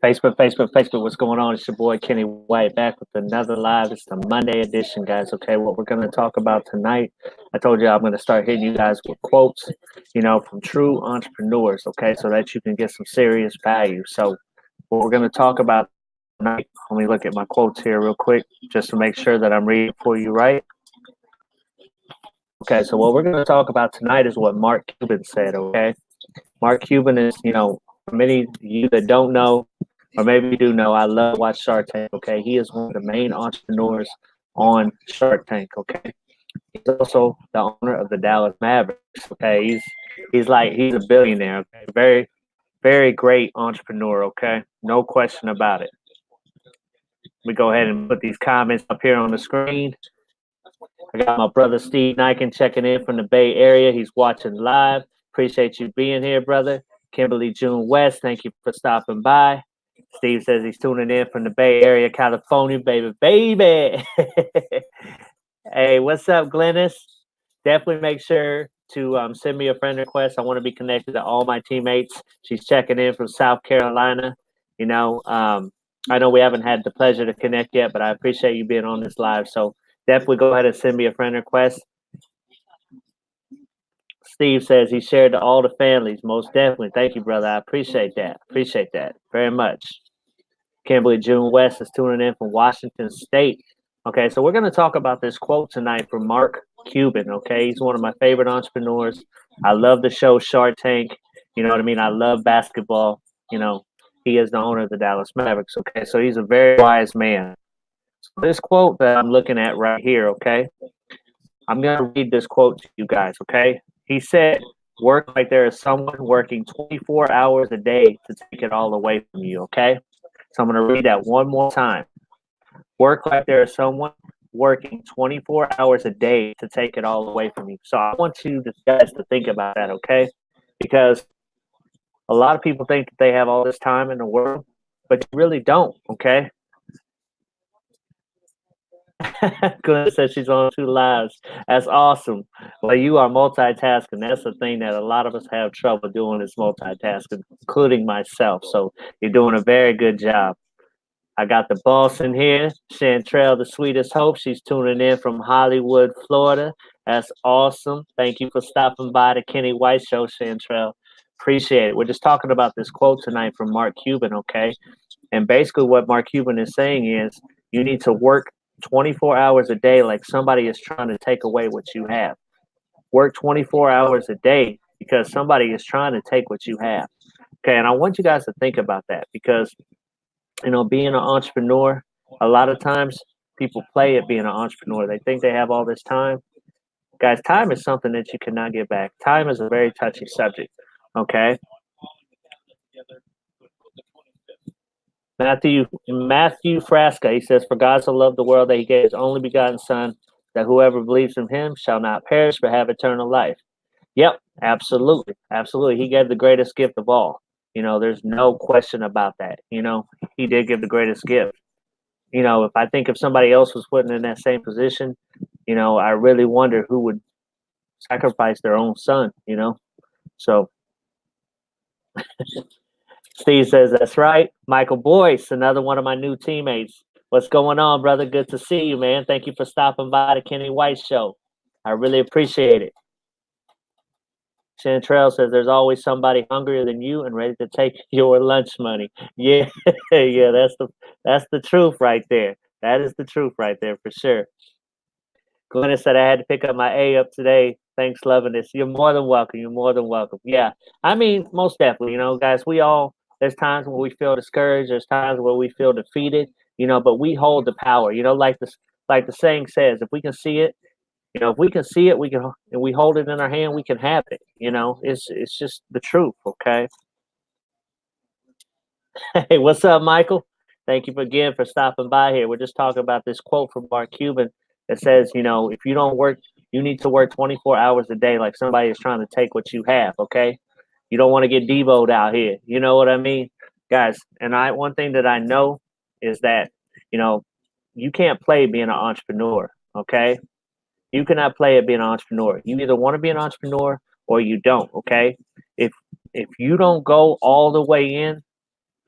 Facebook. What's going on? It's your boy Kenny White back with another live. It's the Monday edition, guys. Okay, what we're going to talk about tonight, I told you I'm going to start hitting you guys with quotes, from true entrepreneurs, okay, so that you can get some serious value. So, what we're going to talk about tonight, let me look at my quotes here real quick just to make sure that I'm reading for you right. Okay, so what we're going to talk about tonight is what Mark Cuban said, okay? Mark Cuban is, for many of you that don't know, or maybe you do know, I love to watch Shark Tank, okay? He is one of the main entrepreneurs on Shark Tank, okay? He's also the owner of the Dallas Mavericks, okay? He's a billionaire, okay? Very, very great entrepreneur, okay? No question about it. We go ahead and put these comments up here on the screen. I got my brother Steve Niken checking in from the Bay Area. He's watching live. Appreciate you being here, brother. Kimberly June West, thank you for stopping by. Steve says he's tuning in from the Bay Area, California, baby. Hey, what's up, Glennis? Definitely make sure to send me a friend request. I want to be connected to all my teammates. She's checking in from South Carolina. I know we haven't had the pleasure to connect yet, but I appreciate you being on this live. So definitely go ahead and send me a friend request. Steve says he shared to all the families. Most definitely. Thank you, brother. I appreciate that. Appreciate that very much. Kimberly June West is tuning in from Washington State. Okay, so we're going to talk about this quote tonight from Mark Cuban. Okay, he's one of my favorite entrepreneurs. I love the show Shark Tank. You know what I mean? I love basketball. He is the owner of the Dallas Mavericks. Okay, so he's a very wise man. So this quote that I'm looking at right here, okay, I'm going to read this quote to you guys, okay? He said, work like there is someone working 24 hours a day to take it all away from you, okay? So I'm going to read that one more time. Work like there is someone working 24 hours a day to take it all away from you. So I want you guys to think about that, okay? Because a lot of people think that they have all this time in the world, but you really don't, okay? Glenn says she's on 2 lives. That's awesome. Well, you are multitasking. That's the thing that a lot of us have trouble doing is multitasking, including myself. So you're doing a very good job. I got the boss in here, Chantrell, the sweetest hope. She's tuning in from Hollywood, Florida. That's awesome. Thank you for stopping by the Kenny White Show, Chantrell. Appreciate it. We're just talking about this quote tonight from Mark Cuban, okay? And basically what Mark Cuban is saying is you need to work 24 hours a day like somebody is trying to take away what you have. Work 24 hours a day because somebody is trying to take what you have. Okay, and I want you guys to think about that because, being an entrepreneur, a lot of times people play at being an entrepreneur. They think they have all this time. Guys, time is something that you cannot get back. Time is a very touchy subject, okay? Matthew Frasca, he says, for God so loved the world that he gave his only begotten son, that whoever believes in him shall not perish but have eternal life. Yep, absolutely. Absolutely. He gave the greatest gift of all. There's no question about that. He did give the greatest gift. If I think if somebody else was put in that same position, I really wonder who would sacrifice their own son. So Steve says, that's right. Michael Boyce, another one of my new teammates. What's going on, brother? Good to see you, man. Thank you for stopping by the Kenny White Show. I really appreciate it. Chantrell says, there's always somebody hungrier than you and ready to take your lunch money. Yeah, yeah, that's the truth right there. That is the truth right there for sure. Glennis said I had to pick up my A up today. Thanks, loving this. You're more than welcome. You're more than welcome. Yeah, I mean, most definitely. Guys, there's times when we feel discouraged. There's times where we feel defeated. But we hold the power. Like the saying says, if we can see it, if we can see it, we can, and we hold it in our hand, we can have it. It's just the truth. Okay. Hey, what's up, Michael? Thank you again for stopping by here. We're just talking about this quote from Mark Cuban that says, if you don't work, you need to work 24 hours a day like somebody is trying to take what you have, okay? You don't want to get devoed out here. You know what I mean? Guys, and one thing that I know is that, you can't play being an entrepreneur, okay? You cannot play at being an entrepreneur. You either want to be an entrepreneur or you don't, okay? If you don't go all the way in,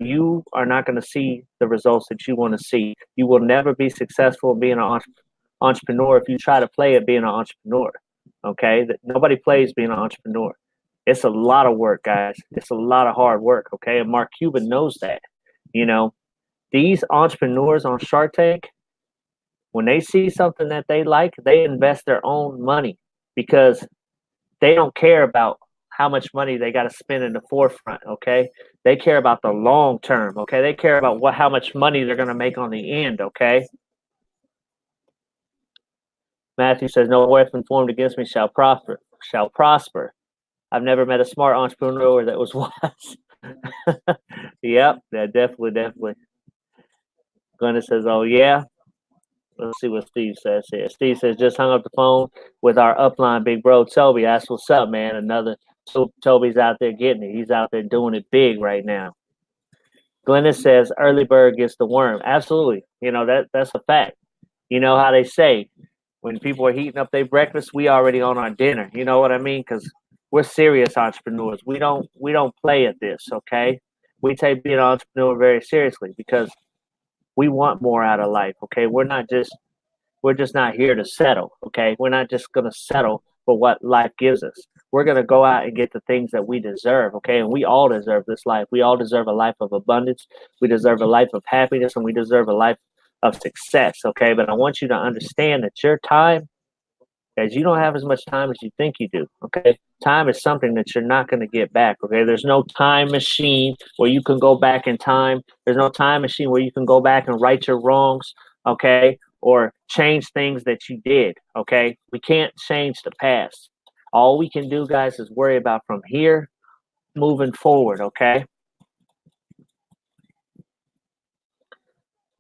you are not going to see the results that you want to see. You will never be successful being an entrepreneur if you try to play at being an entrepreneur. Okay, nobody plays being an entrepreneur. It's a lot of work, guys. It's a lot of hard work. Okay, and Mark Cuban knows that. You know, these entrepreneurs on Shark Tank, when they see something that they like, they invest their own money because they don't care about how much money they got to spend in the forefront. Okay, they care about the long term. Okay, they care about how much money they're going to make on the end. Okay. Matthew says, "No weapon formed against me shall prosper. Shall prosper. I've never met a smart entrepreneur that was wise." Yep, that definitely. Glenna says, "Oh yeah." Let's see what Steve says here. Steve says, "Just hung up the phone with our upline big bro Toby. That's what's up, man. Another Toby's out there getting it. He's out there doing it big right now." Glenna says, "Early bird gets the worm." Absolutely. You know, that's a fact. You know how they say when people are heating up their breakfast, we already on our dinner. You know what I mean? Because we're serious entrepreneurs. We don't play at this. Okay, we take being an entrepreneur very seriously because we want more out of life. Okay, we're just not here to settle. Okay, we're not just gonna settle for what life gives us. We're gonna go out and get the things that we deserve. Okay, and we all deserve this life. We all deserve a life of abundance. We deserve a life of happiness, and we deserve a life of success. Okay, but I want you to understand that your time, as you don't have as much time as you think you do. Okay, time is something that you're not going to get back. Okay, there's no time machine where you can go back in time. There's no time machine where you can go back and right your wrongs. Okay, or change things that you did. Okay, we can't change the past. All we can do, guys, is worry about from here moving forward. Okay.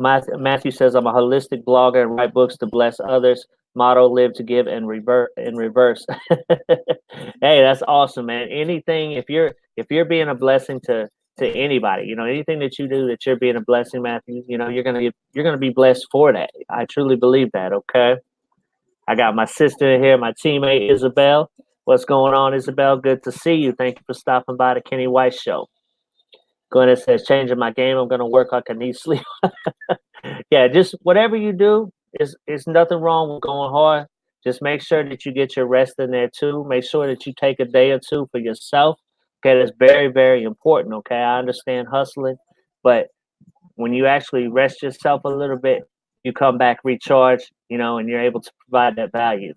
Matthew says, "I'm a holistic blogger and write books to bless others. Motto: live to give and revert in reverse." Hey, that's awesome, man. Anything if you're being a blessing to anybody, you know, anything that you do that you're being a blessing, Matthew, you know, you're gonna be blessed for that. I truly believe that. Okay. I got my sister in here, my teammate Isabel. What's going on, Isabel? Good to see you. Thank you for stopping by the Kenny White Show. Glenna says, "Changing my game. I'm gonna work like I need sleep." Yeah, just whatever you do, is nothing wrong with going hard. Just make sure that you get your rest in there too. Make sure that you take a day or two for yourself. Okay, that's very important. Okay, I understand hustling, but when you actually rest yourself a little bit, you come back recharged, you know, and you're able to provide that value.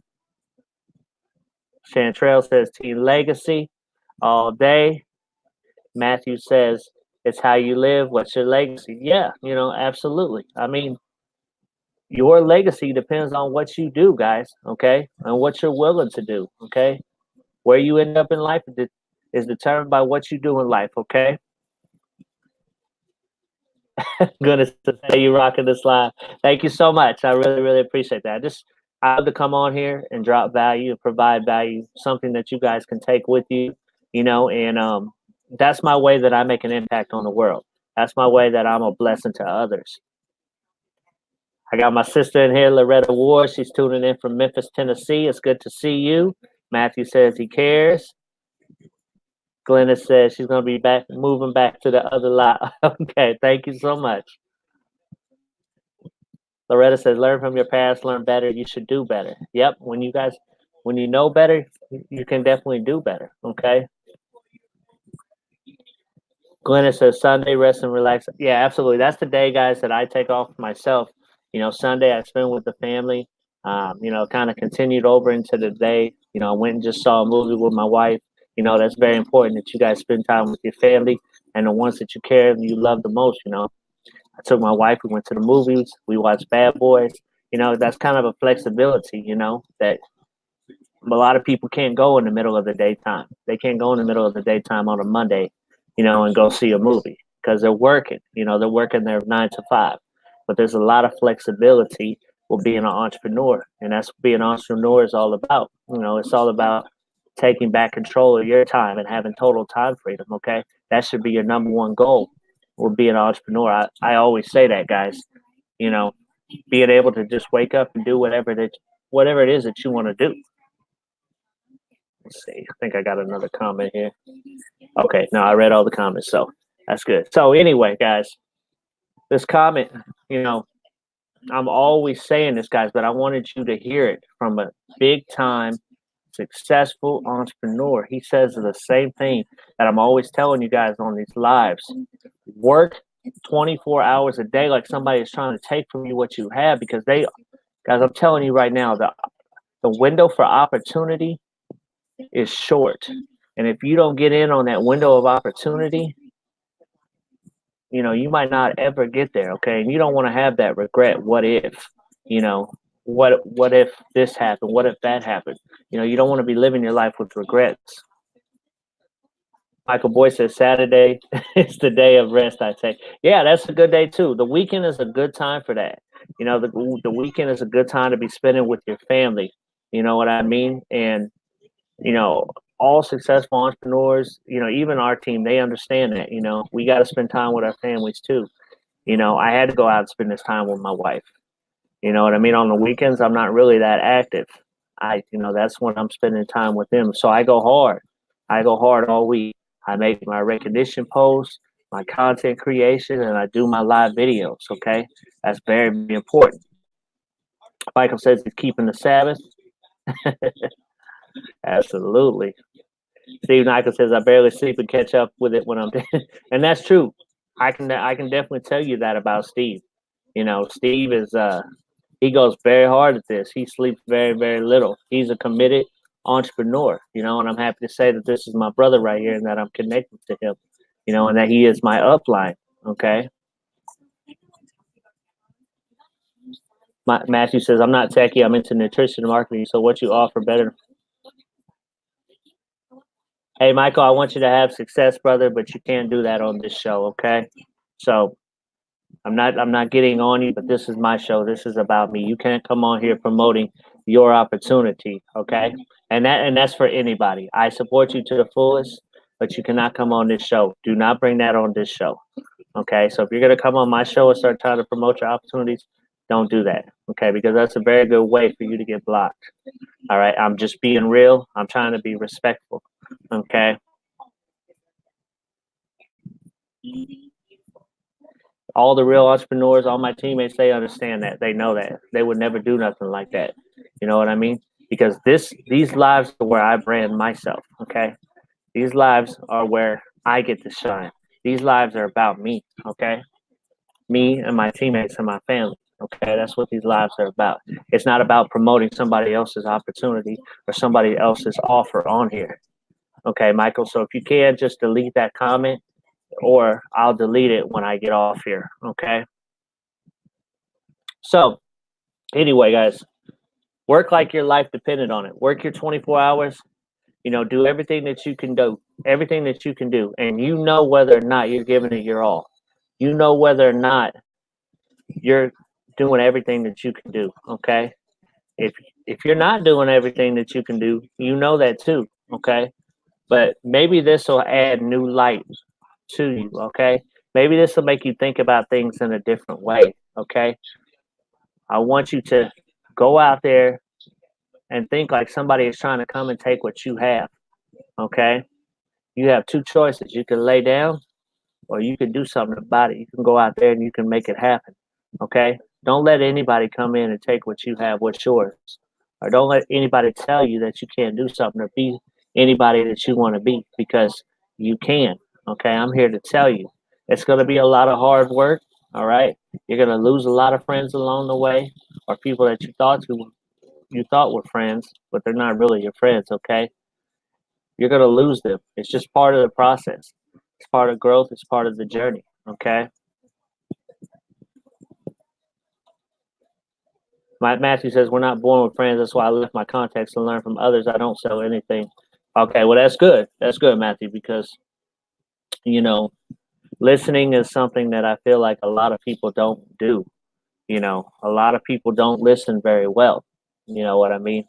Chantrell says, "Team legacy all day." Matthew says, "It's how you live. What's your legacy?" Yeah, you know, absolutely. I mean, your legacy depends on what you do, guys. Okay, and what you're willing to do. Okay, where you end up in life is determined by what you do in life. Okay. Goodness, say you rocking this live. Thank you so much. I really appreciate that. I love to come on here and drop value, provide value, something that you guys can take with you, you know, and that's my way that I make an impact on the world. That's my way that I'm a blessing to others. I got my sister in here, Loretta Ward. She's tuning in from Memphis, Tennessee. It's good to see you. Matthew says he cares. Glenna says she's going to be back, moving back to the other lot. Okay, thank you so much. Loretta says, "Learn from your past, learn better. You should do better." Yep, when you know better, you can definitely do better. Okay. Glenna says, "Sunday, rest and relax." Yeah, absolutely. That's the day, guys, that I take off myself. You know, Sunday I spend with the family. You know, kind of continued over into the day. You know, I went and just saw a movie with my wife. You know, that's very important that you guys spend time with your family and the ones that you care and you love the most. You know, I took my wife. We went to the movies. We watched Bad Boys. You know, that's kind of a flexibility. You know, that a lot of people can't go in the middle of the daytime. They can't go in the middle of the daytime on a Monday, you know, and go see a movie because they're working. You know, they're working their 9 to 5. But there's a lot of flexibility with being an entrepreneur, and that's what being an entrepreneur is all about. You know, it's all about taking back control of your time and having total time freedom. Okay, that should be your number one goal with being an entrepreneur. I always say that, guys. You know, being able to just wake up and do whatever it is that you want to do. Let's see. I think I got another comment here. Okay, no, I read all the comments, so That's good. So anyway, guys, this comment, you know, I'm always saying this, guys, but I wanted you to hear it from a big time successful entrepreneur. He says the same thing that I'm always telling you guys on these lives. Work 24 hours a day like somebody is trying to take from you what you have, because they, guys, I'm telling you right now, the window for opportunity is short. And if you don't get in on that window of opportunity, you know, you might not ever get there, okay? And you don't want to have that regret. What if, you know, what if this happened? What if that happened? You know, you don't want to be living your life with regrets. Michael Boyd says Saturday is the day of rest, I take. Yeah, that's a good day too. The weekend is a good time for that. You know, the weekend is a good time to be spending with your family. You know what I mean? And, you know, all successful entrepreneurs, you know, even our team, they understand that. You know, we got to spend time with our families too. You know, I had to go out and spend this time with my wife. You know what I mean? On the weekends, I'm not really that active. You know, that's when I'm spending time with them. So I go hard. I go hard all week. I make my recognition posts, my content creation, and I do my live videos. Okay. That's very, very important. Michael says he's keeping the Sabbath. Absolutely. Steve Michael says I barely sleep and catch up with it when I'm dead. And that's true. I can definitely tell you that about Steve. You know, Steve is he goes very hard at this. He sleeps very, very little. He's a committed entrepreneur, you know, and I'm happy to say that this is my brother right here and that I'm connected to him, you know, and that he is my upline. Okay. Matthew says, I'm not techie. I'm into nutrition marketing. So what you offer better? Hey, Michael, I want you to have success, brother, but you can't do that on this show. Okay. So I'm not getting on you, but this is my show. This is about me. You can't come on here promoting your opportunity, okay? And that's for anybody. I support you to the fullest, but you cannot come on this show. Do not bring that on this show. Okay? So if you're going to come on my show and start trying to promote your opportunities, don't do that. Okay? Because that's a very good way for you to get blocked. All right? I'm just being real. I'm trying to be respectful. Okay? All the real entrepreneurs, all my teammates, they understand that. They know that. They would never do nothing like that. You know what I mean? Because these lives are where I brand myself. Okay. These lives are where I get to shine. These lives are about me. Okay. Me and my teammates and my family. Okay. That's what these lives are about. It's not about promoting somebody else's opportunity or somebody else's offer on here. Okay, Michael. So if you can, just delete that comment, or I'll delete it when I get off here. Okay. So anyway, guys, work like your life depended on it. Work your 24 hours. You know, do everything that you can do, everything that you can do, and you know whether or not you're giving it your all. You know whether or not you're doing everything that you can do. Okay. If you're not doing everything that you can do, you know that too. Okay. But maybe this will add new light to you. Okay. Maybe this will make you think about things in a different way. Okay. I want you to go out there and think like somebody is trying to come and take what you have. Okay. You have two choices. You can lay down or you can do something about it. You can go out there and you can make it happen. Okay. Don't let anybody come in and take what you have, what's yours. Or don't let anybody tell you that you can't do something or be anybody that you want to be, because you can. Okay. I'm here to tell you it's going to be a lot of hard work. All right. You're going to lose a lot of friends along the way, or people that you thought were friends, but they're not really your friends. Okay. You're going to lose them. It's just part of the process. It's part of growth. It's part of the journey. Okay. Matthew says, we're not born with friends. That's why I left my contacts to learn from others. I don't sell anything. Okay. Well, that's good. That's good, Matthew, because, you know, listening is something that I feel like a lot of people don't do. You know, a lot of people don't listen very well. You know what I mean?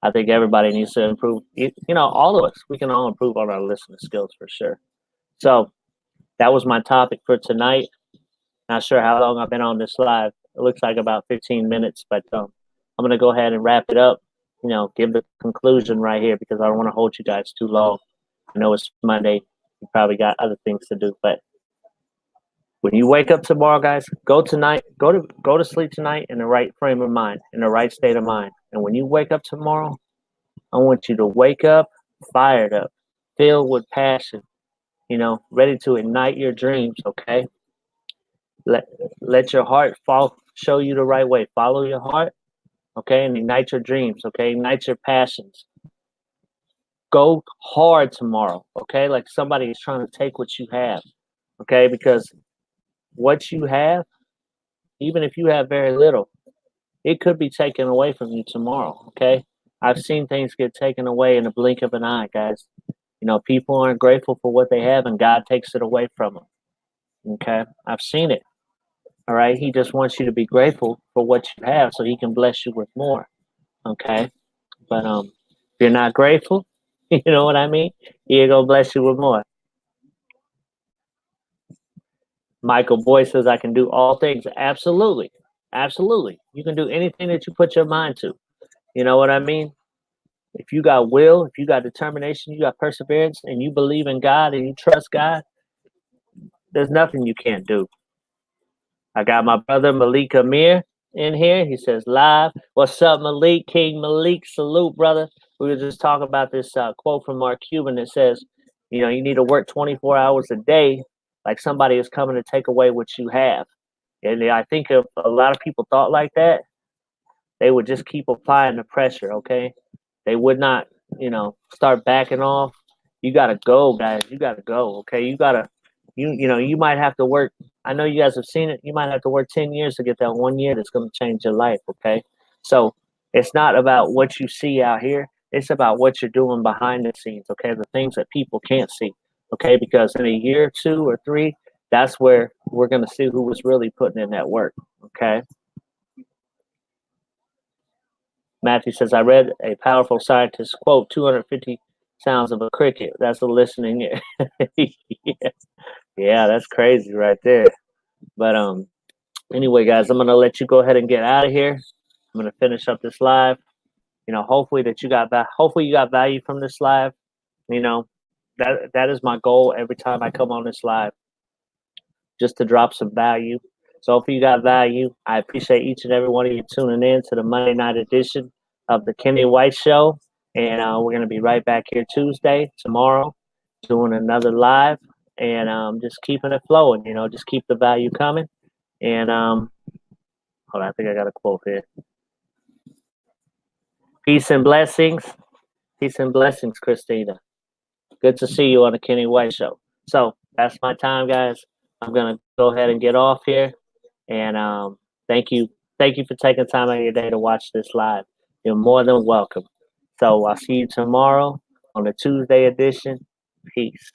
I think everybody needs to improve. You know, all of us, we can all improve on our listening skills for sure. So that was my topic for tonight. Not sure how long I've been on this live. It looks like about 15 minutes, but I'm going to go ahead and wrap it up. You know, give the conclusion right here, because I don't want to hold you guys too long. I know it's Monday. You probably got other things to do, but When you wake up tomorrow, guys, go to sleep tonight in the right frame of mind, in the right state of mind. And when you wake up tomorrow, I want you to wake up fired up, filled with passion, ready to ignite your dreams, okay? Let let your heart show you the right way. Follow your heart, okay, and ignite your dreams, okay? Ignite your passions. Go hard tomorrow, okay? Like somebody is trying to take what you have, okay? Because what you have, even if you have very little, it could be taken away from you tomorrow, okay? I've seen things get taken away in the blink of an eye, guys. People aren't grateful for what they have and God takes it away from them, okay? I've seen it, all right? He just wants you to be grateful for what you have so he can bless you with more, okay? But if you're not grateful, you know what I mean? He ain't gonna bless you with more. Michael Boy says, I can do all things. Absolutely. Absolutely. You can do anything that you put your mind to. You know what I mean? If you got will, if you got determination, you got perseverance, and you believe in God and you trust God, there's nothing you can't do. I got my brother Malik Amir in here. He says, live. What's up, Malik? King Malik, salute, brother. We were just talking about this quote from Mark Cuban that says, you need to work 24 hours a day like somebody is coming to take away what you have. And I think if a lot of people thought like that, they would just keep applying the pressure, okay? They would not, start backing off. You gotta go, guys. You gotta go, okay? You might have to work. I know you guys have seen it. You might have to work 10 years to get that 1 year that's gonna change your life, okay? So it's not about what you see out here. It's about what you're doing behind the scenes, okay? The things that people can't see, okay? Because in a year, 2 or 3, that's where we're gonna see who was really putting in that work, okay? Matthew says, I read a powerful scientist quote, 250 sounds of a cricket. That's a listening ear. Yeah. Yeah, that's crazy right there. But anyway, guys, I'm gonna let you go ahead and get out of here. I'm gonna finish up this live. Hopefully you got value from this live. That is my goal every time I come on this live, just to drop some value. So if you got value, I appreciate each and every one of you tuning in to the Monday night edition of the Kenny White Show. And we're going to be right back here Tuesday, tomorrow, doing another live and just keeping it flowing, just keep the value coming. And hold on, I think I got a quote here. Peace and blessings. Peace and blessings, Christina. Good to see you on the Kenny White Show. So that's my time, guys. I'm going to go ahead and get off here. And thank you for taking time out of your day to watch this live. You're more than welcome. So I'll see you tomorrow on the Tuesday edition. Peace.